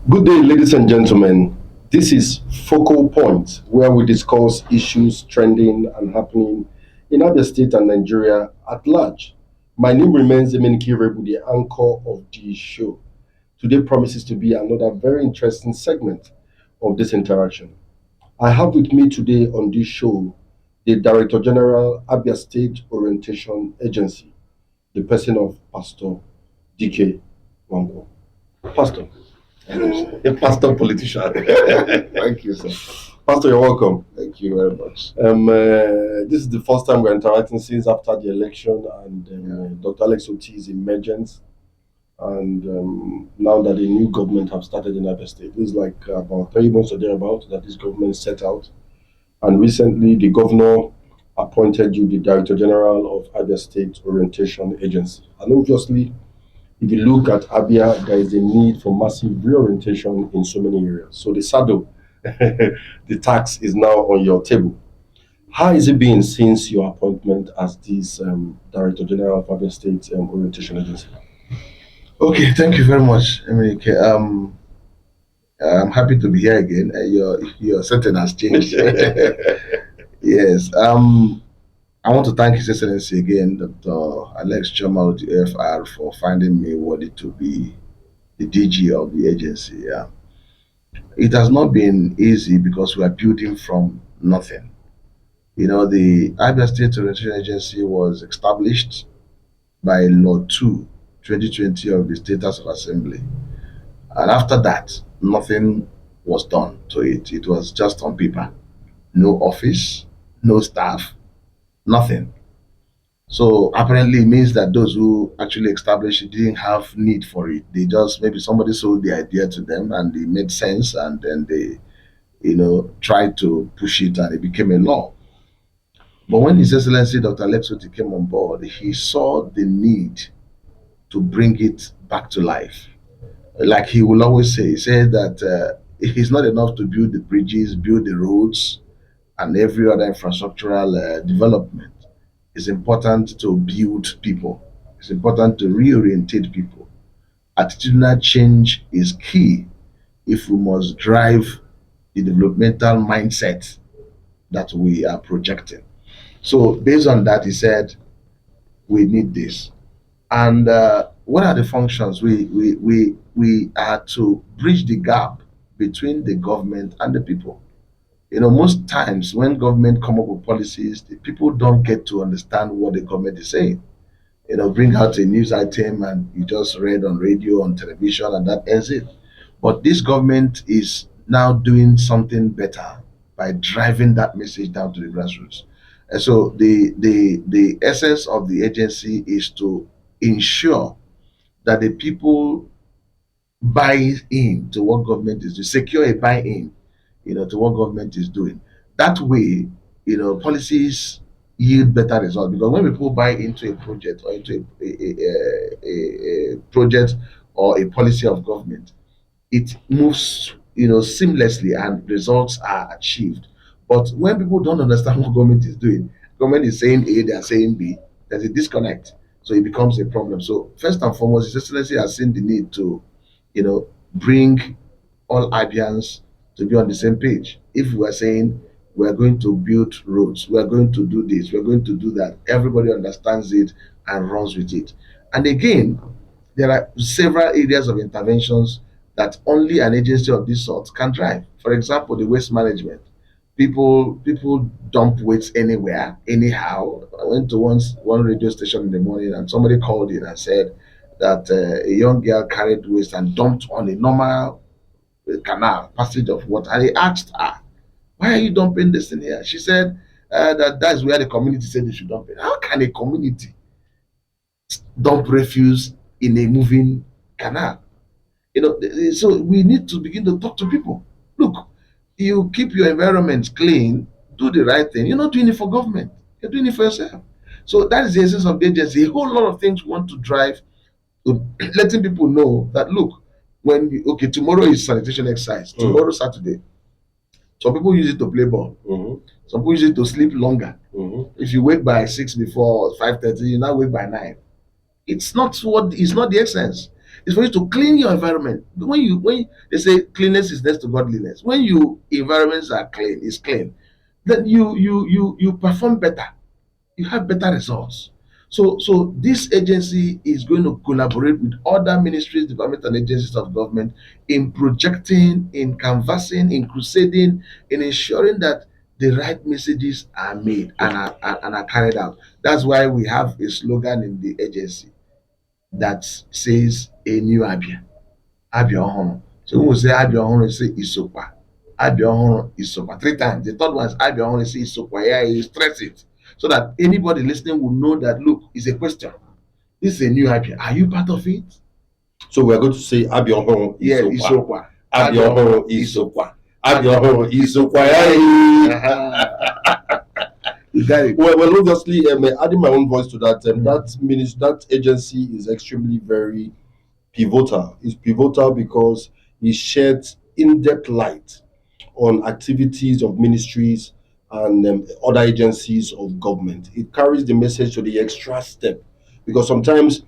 Good day, ladies and gentlemen. This is Focal Point, where we discuss issues trending and happening in Abia State and Nigeria at large. My name remains Emenike Rebu, the anchor of the show. Today promises to be another very interesting segment of this interaction. I have with me today on this show the Director General, Abia State Orientation Agency, the person of Pastor Dike Nwankwo. Pastor. A pastor politician. Thank you, sir. Pastor, you're welcome. Thank you very much. This is the first time we're interacting since after the election, and Dr. Alex Oti is emergent. And now that the new government have started in Abia State, this is like about 3 months or thereabout that this government set out. And recently, the governor appointed you the Director General of Abia State Orientation Agency. And obviously, if you look at Abia, there is a need for massive reorientation in so many areas. So the saddle, the tax is now on your table. How has it been since your appointment as this Director General of Abia State Orientation Agency? Okay, thank you very much, Emily. I'm happy to be here again. Your setting has changed. Yes. I want to thank His Excellency again, Dr. Alex Choma of the FR, for finding me worthy to be the DG of the agency. Yeah. It has not been easy because we are building from nothing. You know, the Abia State Orientation Agency was established by Law 2, 2020 of the State House of Assembly. And after that, nothing was done to it. It was just on paper. No office, no staff, nothing. So apparently it means that those who actually established it didn't have need for it. They just, maybe somebody sold the idea to them and it made sense, and then they, tried to push it and it became a law. But when His Excellency Dr. Alex Oti came on board, he saw the need to bring it back to life. Like he will always say, he said that it's not enough to build the bridges, build the roads, and every other infrastructural development. It's important to build people. It's important to reorientate people. Attitudinal change is key if we must drive the developmental mindset that we are projecting. So based on that, he said, we need this. And what are the functions? We are to bridge the gap between the government and the people. Most times when government come up with policies, the people don't get to understand what the government is saying. Bring out a news item and you just read on radio, on television, and that ends it. But this government is now doing something better by driving that message down to the grassroots. And so the essence of the agency is to ensure that the people buy in to what government is doing, secure a buy-in, to what government is doing. That way, policies yield better results, because when people buy into a project or into a project or a policy of government, it moves, seamlessly and results are achieved. But when people don't understand what government is doing, government is saying A, they are saying B, there's a disconnect. So it becomes a problem. So first and foremost, His Excellency has seen the need to, bring all Abians to be on the same page. If we are saying we are going to build roads, we are going to do this, we are going to do that, everybody understands it and runs with it. And again, there are several areas of interventions that only an agency of this sort can drive. For example, the waste management. People dump waste anywhere, anyhow. I went to one radio station in the morning and somebody called in and said that a young girl carried waste and dumped on a normal canal passage of water. And he asked her, "Why are you dumping this in here?" She said that's where the community said they should dump it. How can a community dump refuse in a moving canal? So we need to begin to talk to people. Look, you keep your environment clean, do the right thing. You're not doing it for government, you're doing it for yourself. So that is the essence of the agency. A whole lot of things we want to drive to letting people know that, look, okay, tomorrow is sanitation exercise, tomorrow Saturday. Some people use it to play ball. Some people use it to sleep longer. If you wake by 6 before 5:30, you now wake by 9. It's not the essence. It's for you to clean your environment. When they say cleanliness is next to godliness, when you environments are clean, is clean, then you perform better, you have better results. So this agency is going to collaborate with other ministries, departments, and agencies of government in projecting, in canvassing, in crusading, in ensuring that the right messages are made and are carried out. That's why we have a slogan in the agency that says a new Abia. Abia Ohoro. So when we say Abia Ohoro, say Isokwa. Abia Ohoro, Isokwa. Three times. The third one is Abia Ohoro, say Isokwa. Yeah, you stress it. So that anybody listening will know that, look, it's a question. This is a new Abia. Are you part of it? So we're going to say Abia Yeah, Isokwa. Isokwa. Abia Isokwa. Abia Isokwa. You got it. Well, obviously, adding my own voice to that, that agency is extremely very pivotal. It's pivotal because it sheds in-depth light on activities of ministries and other agencies of government. It carries the message to the extra step because sometimes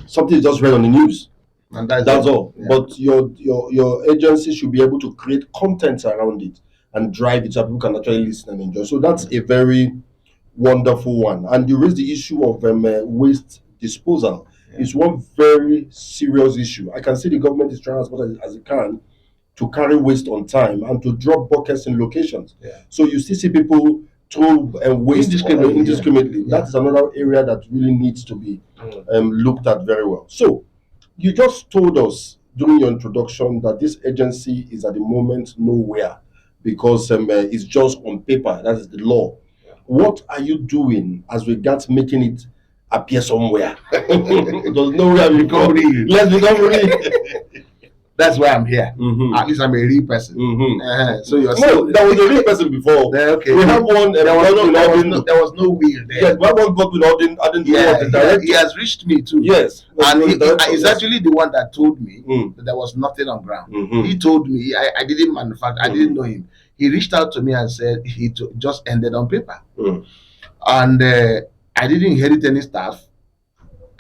something is just read on the news. And That's all. Yeah. But your agency should be able to create content around it and drive it so people can actually listen and enjoy. So that's a very wonderful one. And you raised the issue of waste disposal. Yeah. It's one very serious issue. I can see the government is trying as much as it can to carry waste on time and to drop buckets in locations. Yeah. So you still see people throw waste indiscriminately. Yeah. That is another area that really needs to be looked at very well. So you just told us during your introduction that this agency is at the moment nowhere because it's just on paper. That is the law. Yeah. What are you doing as regards making it appear somewhere? There's nowhere Become real. Let's become real. That's why I'm here. Mhm. At least I'm a real person. So you're No, there was a real person before. okay. We have one. There was no will there. Yes, we have one God without the director. He has reached me too. Yes, And he's yes. actually the one that told me Mm. that there was nothing on ground. Mhm. He told me, I didn't manufacture, I didn't know him. He reached out to me and said just ended on paper. Mm. And I didn't inherit any staff.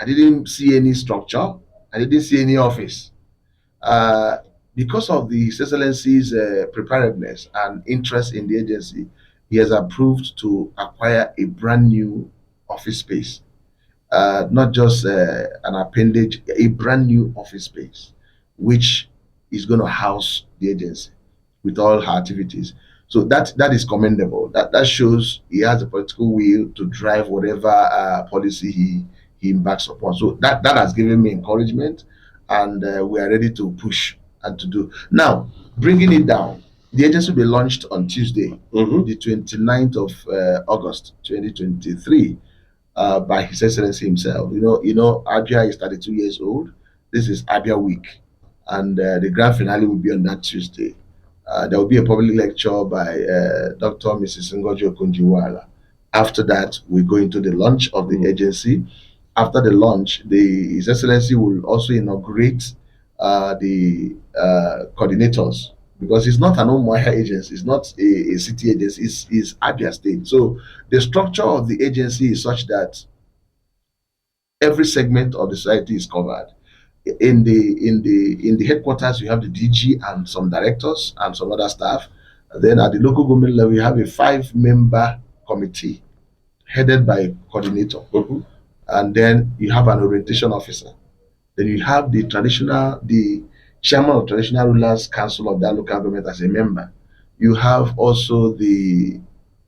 I didn't see any structure. I didn't see any office. Because of the His Excellency's preparedness and interest in the agency, he has approved to acquire a brand new office space. Not just an appendage, a brand new office space, which is going to house the agency with all her activities. So that is commendable. That shows he has a political will to drive whatever policy he embarks upon. So that has given me encouragement, and we are ready to push and to do. Now, bringing it down, the agency will be launched on Tuesday, Mhm. the 29th of August 2023. By His Excellency himself. Abia is 32 years old. This is Abia Week, and the grand finale will be on that Tuesday. There will be a public lecture by Dr. Mrs. Ngojo Kunjiwala. After that, we go into the launch of the agency. After the launch, His Excellency will also inaugurate the coordinators, because it's not an Umuahia agency, it's not a city agency, it's Abia State. So the structure of the agency is such that every segment of the society is covered. In the headquarters, you have the DG and some directors and some other staff. Then at the local government level, you have a 5-member committee headed by a coordinator. Mhm. And then you have an orientation officer. Then you have the chairman of traditional rulers council of that local government as a member. You have also the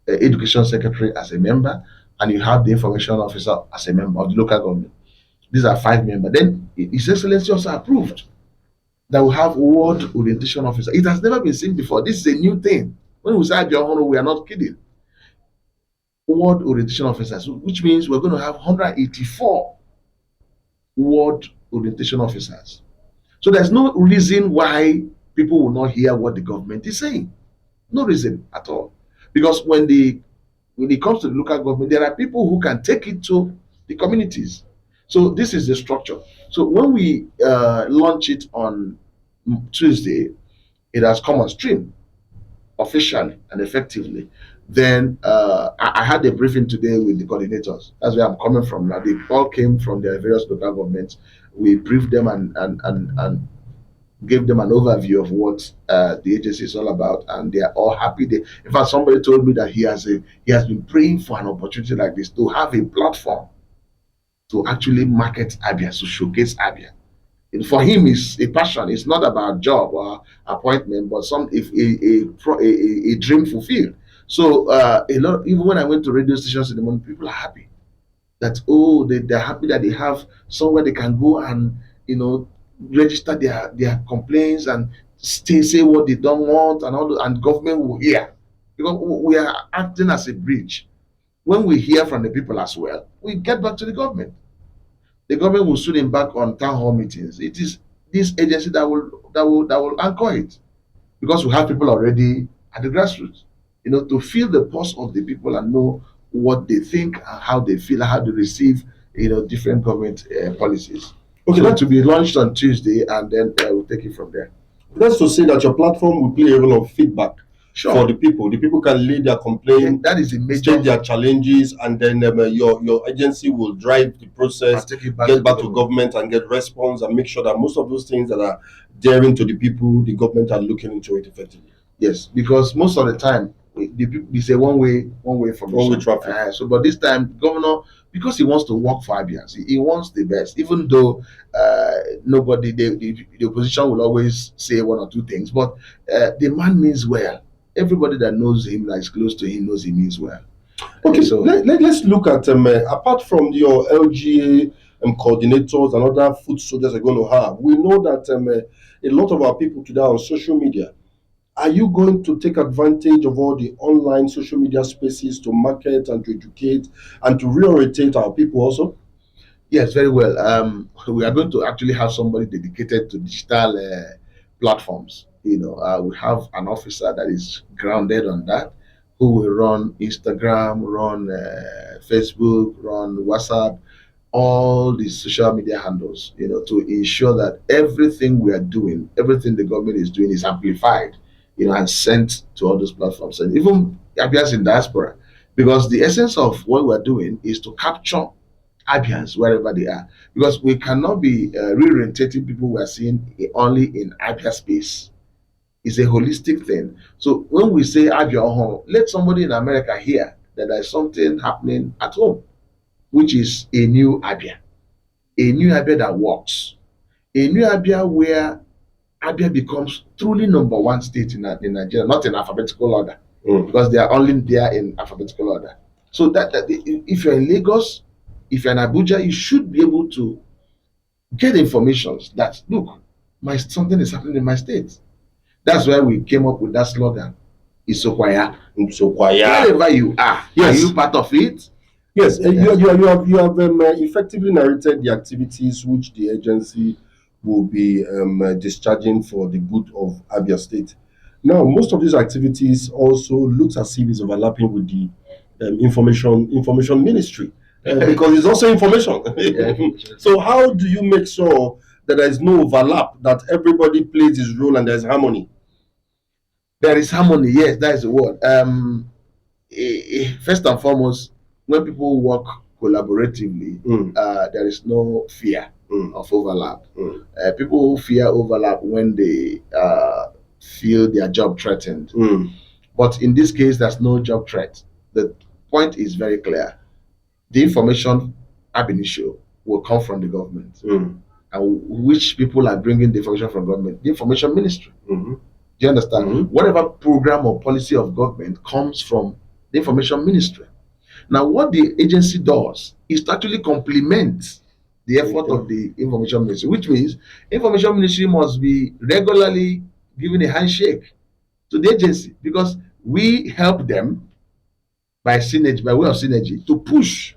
education secretary as a member, and you have the information officer as a member of the local government. These are 5 members. Then His Excellency also approved that we have ward orientation officer. It has never been seen before. This is a new thing. When we say Abia Ohoro, we are not kidding. Ward orientation officers, which means we're going to have 184 ward orientation officers. So there's no reason why people will not hear what the government is saying. No reason at all. Because when it comes to the local government, there are people who can take it to the communities. So this is the structure. So when we launch it on Tuesday, it has come on stream officially and effectively. Then I had a briefing today with the coordinators. That's where I'm coming from now. They all came from their various local governments. We briefed them and gave them an overview of what the agency is all about, and they are all happy. In fact, somebody told me that he has been praying for an opportunity like this to have a platform to actually market Abia, to showcase Abia. For him, it's a passion. It's not about job or appointment, but some if a dream fulfilled. So a lot. Even when I went to radio stations in the morning, people are happy that they're happy that they have somewhere they can go and register their complaints and say what they don't want, and all and government will hear, because we are acting as a bridge. When we hear from the people as well, we get back to the government. The government will soon embark on town hall meetings. It is this agency that will anchor it, because we have people already at the grassroots, to feel the pulse of the people and know what they think and how they feel, how they receive, different government policies. Okay, So that, to be launched on Tuesday, and then we'll take it from there. that's to say that your platform will play a role of feedback for Sure, the people. The people can lay their complaint, that is a major state their challenges, and then your agency will drive the process, and take it back get to back the to government. government and get response, and make sure that most of those things that are daring to the people, the government are looking into it effectively. Yes, because most of the time the people they say one way One way information. traffic. So, but this time, governor, because he wants to work for Abians, he wants the best. Even though nobody, the opposition will always say one or two things, but the man means well. Everybody that knows him, that is close to him, knows he means well. Okay, So let's look at apart from your LGA coordinators and other food soldiers are going to have. We know that a lot of our people today are on social media. Are you going to take advantage of all the online social media spaces to market and to educate and to reorientate our people also? yes, very well. We are going to actually have somebody dedicated to digital platforms. We have an officer that is grounded on that, who will run Instagram, run Facebook, run WhatsApp, all the social media handles. To ensure that everything we are doing, everything the government is doing, is amplified, and sent to all those platforms, and even appears in diaspora, because the essence of what we're doing is to capture Abians wherever they are, because we cannot be reorientating people we are seeing only in Abia space. It's a holistic thing. So when we say Abia home, let somebody in America hear that there's something happening at home, which is a new Abia that works, a new Abia where Abia becomes truly number one state in Nigeria, not in alphabetical order, because they are only there in alphabetical order. So that if you're in Lagos, if you're in Abuja, you should be able to get information that, look, my something is happening in my state. That's why we came up with that slogan, Isokwaya. Sokwaya. Wherever you are Yes. you part of it? Yes, you have effectively narrated the activities which the agency will be discharging for the good of Abia State. Now, most of these activities also looks as if it's overlapping with the information ministry because it's also information. Yeah. So, how do you make sure that there is no overlap, that everybody plays his role and there's harmony? There is harmony, yes, that is the word. First and foremost, when people work collaboratively, there is no fear of overlap. People fear overlap when they feel their job threatened. But in this case, there's no job threat. The point is very clear. The information ab initio will come from the government. And which people are bringing the information from government? The information ministry. Do you understand? Whatever program or policy of government comes from the information ministry. Now, what the agency does is to actually complement the effort of the information ministry, which means information ministry must be regularly giving a handshake to the agency, because we help them by synergy, by way of synergy, to push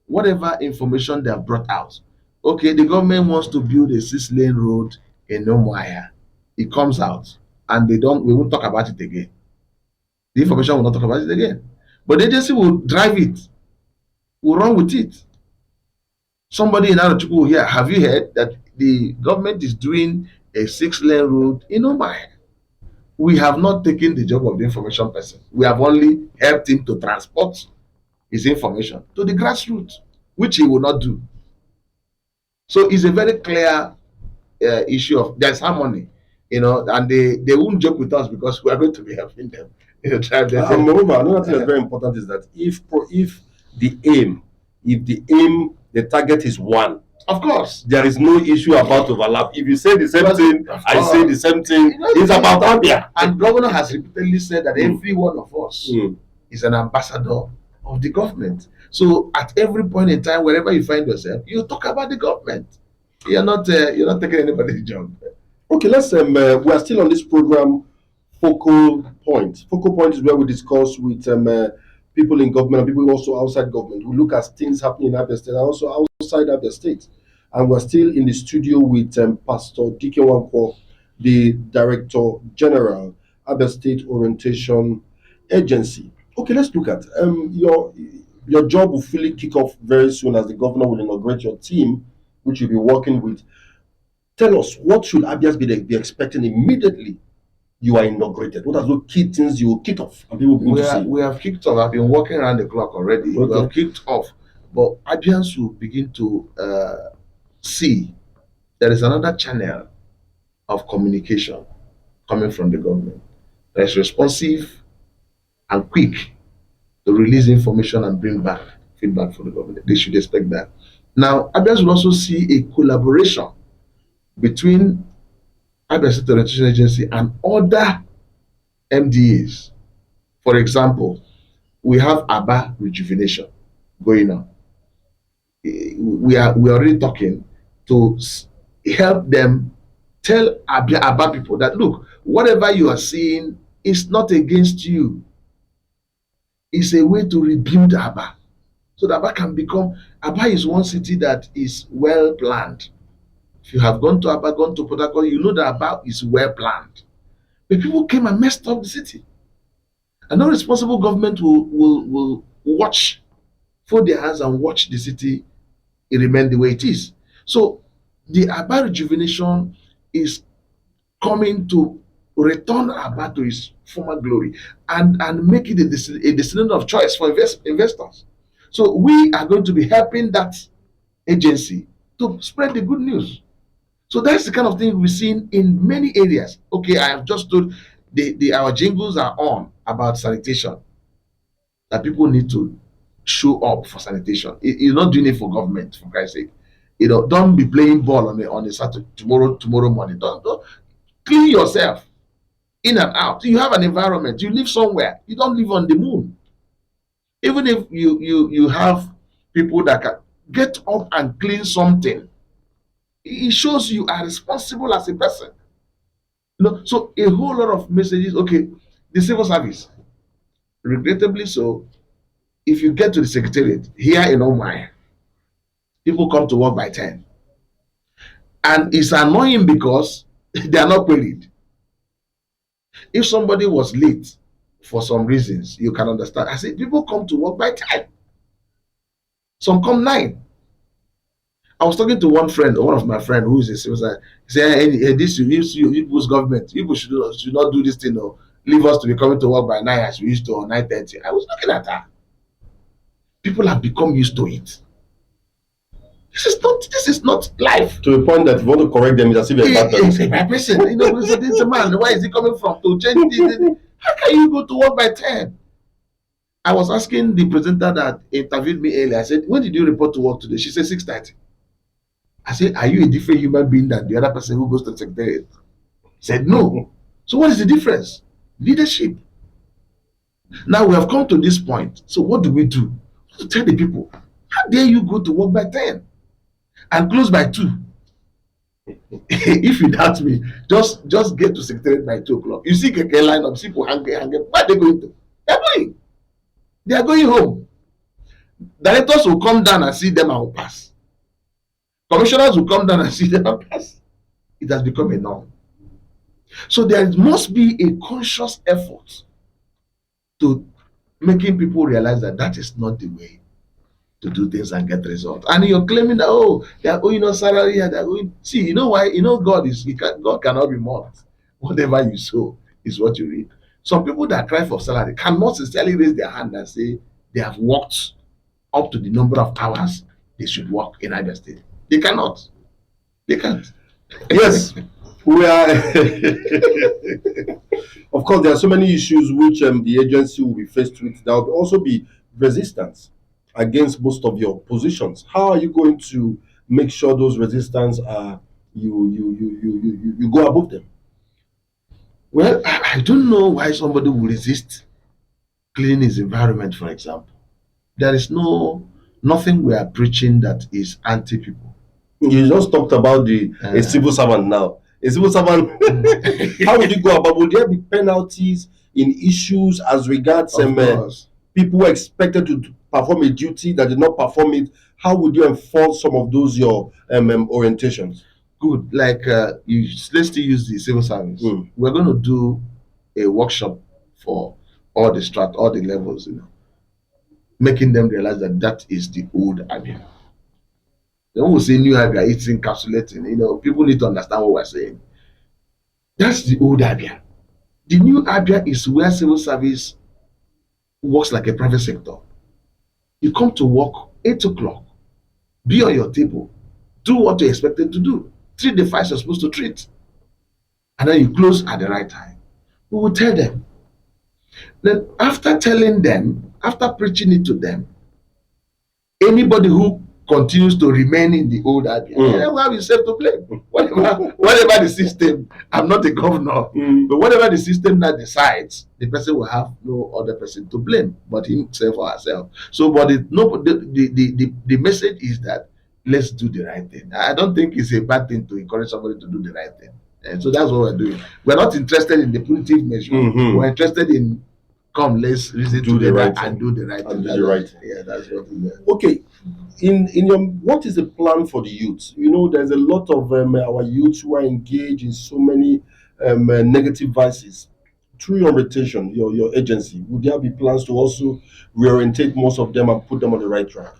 whatever information they have brought out. Okay, the government wants to build a 6-lane road in Nomoaya. It comes out, and we won't talk about it again. The information will not talk about it again. But the agency will drive it, will run with it. Somebody in Arochukwu will hear, have you heard that the government is doing a 6-lane road in Nomoaya? we have not taken the job of the information person. We have only helped him to transport his information to the grassroots, which he will not do. So it's a very clear issue of there's harmony, and they won't joke with us because we are going to be helping them. Try And moreover, another thing that's very important is that if the aim, the target is one, of course, there is no issue about overlap. If you say the same Because, thing, of I course. say the same thing. It's about Abia. And governor has repeatedly said that every one of us Mm. is an ambassador of the government. So at every point in time, wherever you find yourself, you talk about the government. You're not taking anybody's job. Okay, let's we are still on this program. Focal point. Focal point is where we discuss with people in government and people also outside government. We look at things happening in Abia State and also outside Abia State. And we're still in the studio with Pastor Dike Nwankwo, the Director General, Abia State Orientation Agency. Okay, let's look at your job will fully kick off very soon as the governor will inaugurate your team, which you'll be working with. Tell us, what should Abias be expecting immediately you are inaugurated? What are those key things you will kick off and people begin to see? We have kicked off. I've been working around the clock already. We have kicked off, but Abians will begin to see there is another channel of communication coming from the government that is responsive and quick to release information and bring back feedback from the government. They should expect that. Now, Abians will also see a collaboration between Abia State Orientation Agency and other MDAs. For example, we have Aba rejuvenation going on. We are already talking to help them tell Aba people that look, whatever you are seeing is not against you. It's a way to rebuild Aba, so that Aba is one city that is well planned. If you have gone to Aba, gone to Port Harcourt, you know that Aba is well planned. But people came and messed up the city. And no responsible government will watch, fold their hands and watch the city remain the way it is. So the Aba rejuvenation is coming to return Aba to its former glory and make it a destination of choice for investors. So we are going to be helping that agency to spread the good news. So that's the kind of thing we've seen in many areas. Okay, I have just told our jingles are on about sanitation, that people need to show up for sanitation. You're not doing it for government, for Christ's sake. Don't be playing ball on a Saturday tomorrow morning. Don't clean yourself in and out. You have an environment. You live somewhere. You don't live on the moon. Even if you have people that can get up and clean something, it shows you are responsible as a person. So a whole lot of messages. Okay, the civil service, regrettably so, if you get to the secretariat here in Omai, people come to work by 10. And it's annoying because they are not queried. If somebody was late for some reasons, you can understand. I say people come to work by 10. Some come 9. I was talking to one of my friends who is a civil servant. He said, hey, this people's government, people should not do this thing or leave us to be coming to work by 9 as we used to, or 9:30. I was looking at her. People have become used to it. This is not life. To the point that if you want to correct them, it's as if you're a bad person. So this is a man. Where is he coming from? To change this? How can you go to work by 10? I was asking the presenter that interviewed me earlier. I said, when did you report to work today? She said 6:30. I said, are you a different human being than the other person who goes to the secretariat? He said, no. So what is the difference? Leadership. Now we have come to this point. So what do? We have to tell the people, how dare you go to work by 10 and close by 2? If you doubt me, just get to secretariat by 2 o'clock. You see a line of people hanging. Where are they going to? They are going home. Directors will come down and see them and will pass. Commissioners will come down and see them and pass. It has become a norm. So there must be a conscious effort to making people realize that is not the way to do things and get results. And you're claiming that, they are owing us salary and they're going. See, you know why? God God cannot be mocked. Whatever you sow, is what you read. Some people that cry for salary cannot sincerely raise their hand and say they have worked up to the number of hours they should work in Abia State. They cannot. They can't. Yes, we are. Of course, there are so many issues which the agency will be faced with. There will also be resistance against most of your positions. How are you going to make sure those resistance are you go above them? Well, I don't know why somebody will resist cleaning his environment, for example. There is nothing we are preaching that is anti people. You just talked about a civil servant now. A civil servant, how would you go about? Would there be penalties in issues as regards people who are expected to perform a duty that did not perform it? How would you enforce some of those your orientations? Good. Like let's still use the civil service. We're going to do a workshop for all the levels, making them realize that that is the old Abia. Then when we say new Abia, it's encapsulating. People need to understand what we're saying. That's the old Abia. The new Abia is where civil service works like a private sector. You come to work 8 o'clock, be on your table, do what you're expected to do, treat the files you're supposed to treat, and then you close at the right time. We will tell them. Then after telling them, after preaching it to them, anybody who continues to remain in the old Abia, will have himself to blame. Whatever the system, I'm not a governor, but whatever the system that decides, the person will have no other person to blame but himself or herself. So, but the message is that let's do the right thing. I don't think it's a bad thing to encourage somebody to do the right thing. And so that's what we're doing. We're not interested in the punitive measure. We're interested in let's reason together and do the right thing. Yeah, that's what we do. Okay. In your, what is the plan for the youth? There's a lot of our youth who are engaged in so many negative vices. Through your rotation, your agency, would there be plans to also reorientate most of them and put them on the right track?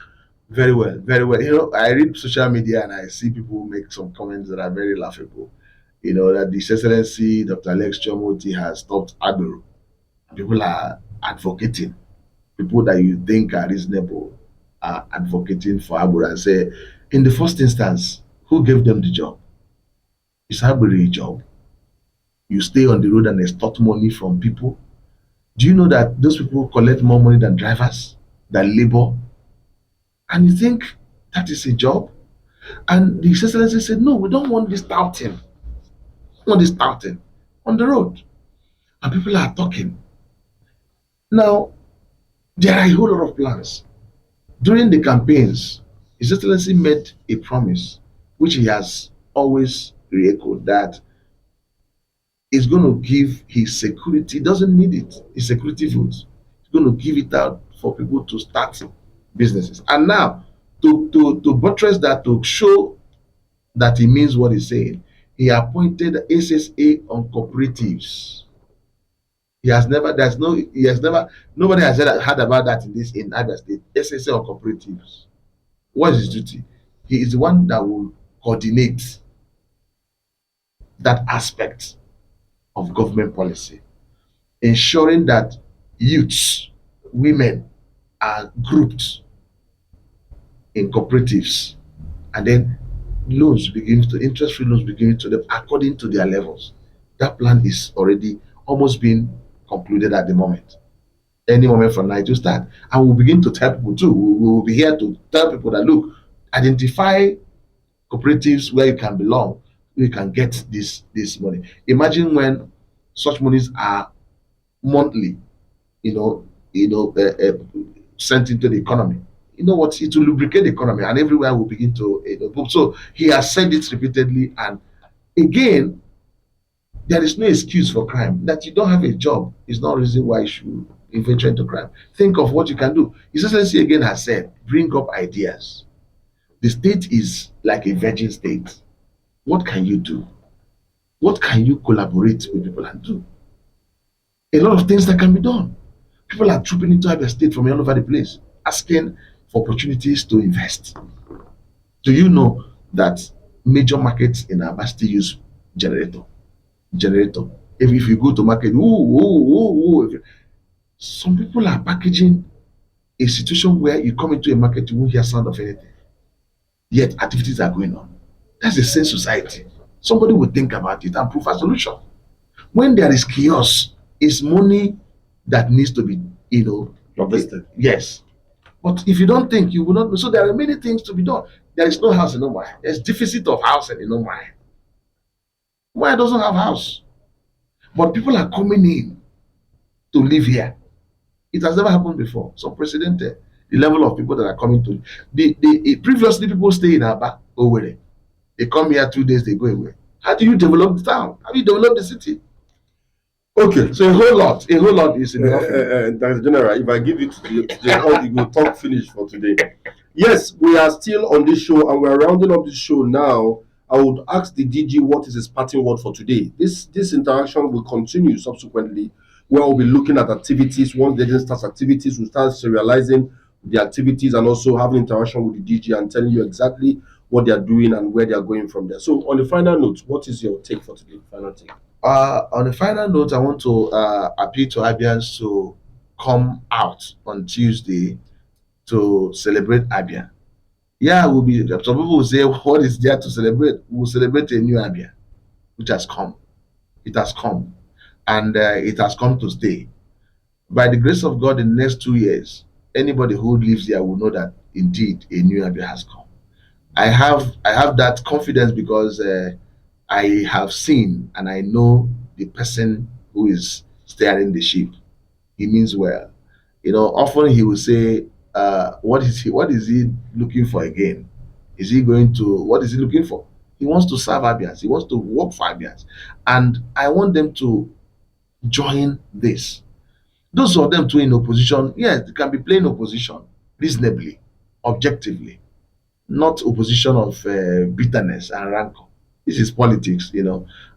Very well, very well. I read social media and I see people make some comments that are very laughable. That His Excellency Dr. Alex Chomoti has stopped Agbero. People are advocating. People that you think are reasonable are advocating for Agbero and say, in the first instance, who gave them the job? Is Agbero a job? You stay on the road and extort money from people. Do you know that those people collect more money than drivers, than labor? And you think that is a job? And the Excellency said, no, we don't want this touting. We want this touting on the road. And people are talking. Now, there are a whole lot of plans. During the campaigns, His Excellency made a promise, which he has always re-echoed, that he's going to give his security, he doesn't need it, his security votes. He's going to give it out for people to start businesses. And now, to buttress that, to show that he means what he's saying, he appointed SSA on cooperatives. Nobody has heard about that in Abia State. SSA on cooperatives. What is his duty? He is the one that will coordinate that aspect of government policy, ensuring that youths, women are grouped in cooperatives, and then interest-free loans begin to them according to their levels. That plan is already almost being concluded at the moment. Any moment from now to start, and we'll begin to tell people too. We will be here to tell people that, look, identify cooperatives where you can belong, you can get this money. Imagine when such monies are monthly, sent into the economy. You know what? It will lubricate the economy, and everywhere will begin to boom. So he has said it repeatedly, and again, there is no excuse for crime. That you don't have a job is not a reason why you should venture into crime. Think of what you can do. His Excellency again has said, bring up ideas. The state is like a virgin state. What can you do? What can you collaborate with people and do? A lot of things that can be done. People are trooping into Abia State from all over the place, asking for opportunities to invest. Do you know that major markets in Abia State use generator? If you go to market, ooh, ooh, ooh, ooh. Some people are packaging a situation where you come into a market, you won't hear sound of anything. Yet activities are going on. That's the same society. Somebody will think about it and prove a solution. When there is chaos, it's money that needs to be, Invested. yes. But if you don't think, you will not. So there are many things to be done. There is no house in Omai. There's deficit of housing in Omai. Omai doesn't have house, but people are coming in to live here. It has never happened before. So precedented. The level of people that are coming to previously people stay in Aba, Owerri. They come here 2 days, they go away. How do you develop the town? How do you develop the city? Okay. So a whole lot is in the offing. That's general. If I give it to the all, you will talk finish for today. Yes, we are still on this show and we're rounding up this show now. I would ask the DG what is his parting word for today. This interaction will continue subsequently, where we'll be looking at activities. Once the agent starts activities, we'll start serializing the activities and also having interaction with the DG and telling you exactly what they are doing and where they are going from there. So, on the final note, what is your take for today? Final take. On a final note, I want to appeal to Abians to come out on Tuesday to celebrate Abia. Yeah, we'll be. Some people will say, "What is there to celebrate?" We'll celebrate a new Abia, which has come. It has come, and it has come to stay. By the grace of God, in the next 2 years, anybody who lives here will know that indeed a new Abia has come. I have that confidence because I have seen and I know the person who is steering the ship. He means well. Often he will say, what is he looking for again? Is he going to what is he looking for? He wants to serve Abians, he wants to work for Abians. And I want them to join this. Those of them too in opposition, yes, they can be playing opposition reasonably, objectively, not opposition of bitterness and rancor. This is politics.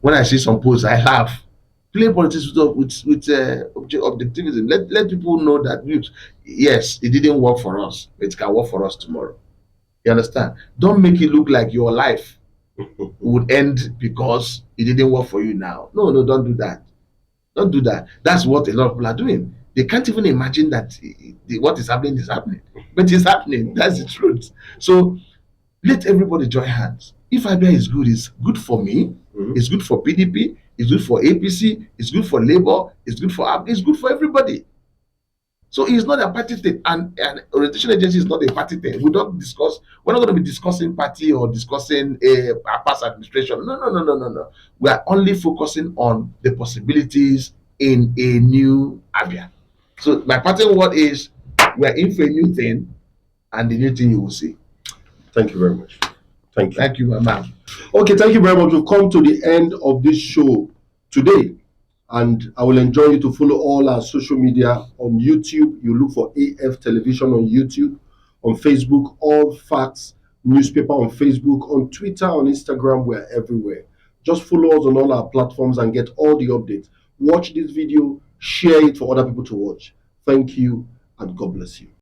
When I see some posts, I laugh. Play politics with objectivism. Let people know that yes, it didn't work for us, but it can work for us tomorrow. You understand? Don't make it look like your life would end because it didn't work for you now. No, no, don't do that. Don't do that. That's what a lot of people are doing. They can't even imagine that what is happening, but it's happening. That's the truth. So let everybody join hands. If Abia is good, it's good for me, it's good for PDP, it's good for APC, it's good for Labour, it's good for it's good for everybody. So it's not a party thing, and orientation agency is not a party thing. We don't discuss. We're not going to be discussing party or discussing a past administration. No, no, no, no, no, no. We are only focusing on the possibilities in a new Abia. So my parting word is, we are in for a new thing, and the new thing you will see. Thank you very much. Thank you. Thank you, my man. Okay, thank you very much. We've come to the end of this show today. And I will enjoin you to follow all our social media on YouTube. You look for AF Television on YouTube, on Facebook, All Facts Newspaper on Facebook, on Twitter, on Instagram. We're everywhere. Just follow us on all our platforms and get all the updates. Watch this video, share it for other people to watch. Thank you, and God bless you.